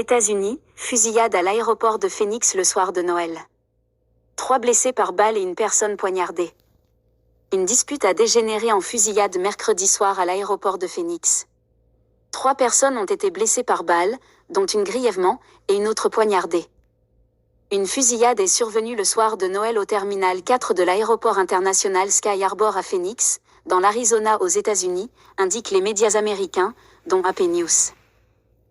États-Unis, fusillade à l'aéroport de Phoenix le soir de Noël. 3 blessés par balle et une personne poignardée. Une dispute a dégénéré en fusillade mercredi soir à l'aéroport de Phoenix. 3 personnes ont été blessées par balle, dont une grièvement, et une autre poignardée. Une fusillade est survenue le soir de Noël au terminal 4 de l'aéroport international Sky Harbor à Phoenix, dans l'Arizona aux États-Unis, indiquent les médias américains, dont AP News.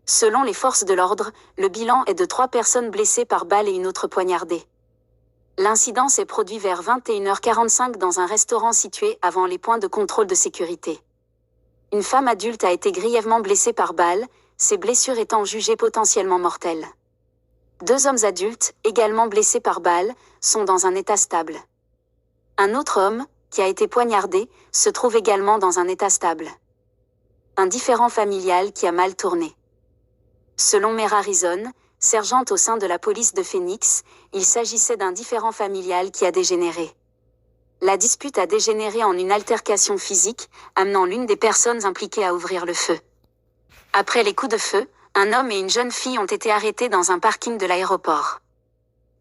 Selon les forces de l'ordre, le bilan est de 3 personnes blessées par balle et une autre poignardée. L'incident s'est produit vers 21h45 dans un restaurant situé avant les points de contrôle de sécurité. Une femme adulte a été grièvement blessée par balle, ses blessures étant jugées potentiellement mortelles. 2 hommes adultes, également blessés par balle, sont dans un état stable. Un autre homme, qui a été poignardé, se trouve également dans un état stable. Un différend familial qui a mal tourné. Selon Mare Harrison, sergente au sein de la police de Phoenix, il s'agissait d'un différend familial qui a dégénéré. La dispute a dégénéré en une altercation physique, amenant l'une des personnes impliquées à ouvrir le feu. Après les coups de feu, un homme et une jeune fille ont été arrêtés dans un parking de l'aéroport.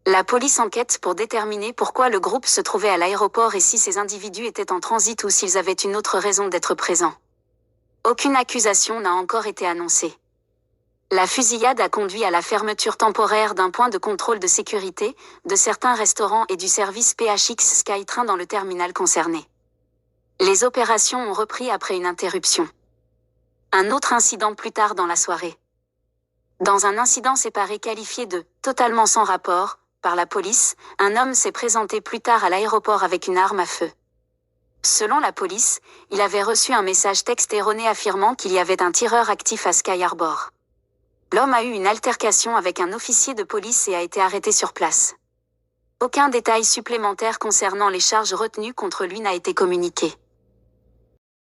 La police enquête pour déterminer pourquoi le groupe se trouvait à l'aéroport et si ces individus étaient en transit ou s'ils avaient une autre raison d'être présents. Aucune accusation n'a encore été annoncée. La fusillade a conduit à la fermeture temporaire d'un point de contrôle de sécurité, de certains restaurants et du service PHX SkyTrain dans le terminal concerné. Les opérations ont repris après une interruption. Un autre incident plus tard dans la soirée. Dans un incident séparé qualifié de « totalement sans rapport » par la police, un homme s'est présenté plus tard à l'aéroport avec une arme à feu. Selon la police, il avait reçu un message texte erroné affirmant qu'il y avait un tireur actif à Sky Harbor. L'homme a eu une altercation avec un officier de police et a été arrêté sur place. Aucun détail supplémentaire concernant les charges retenues contre lui n'a été communiqué.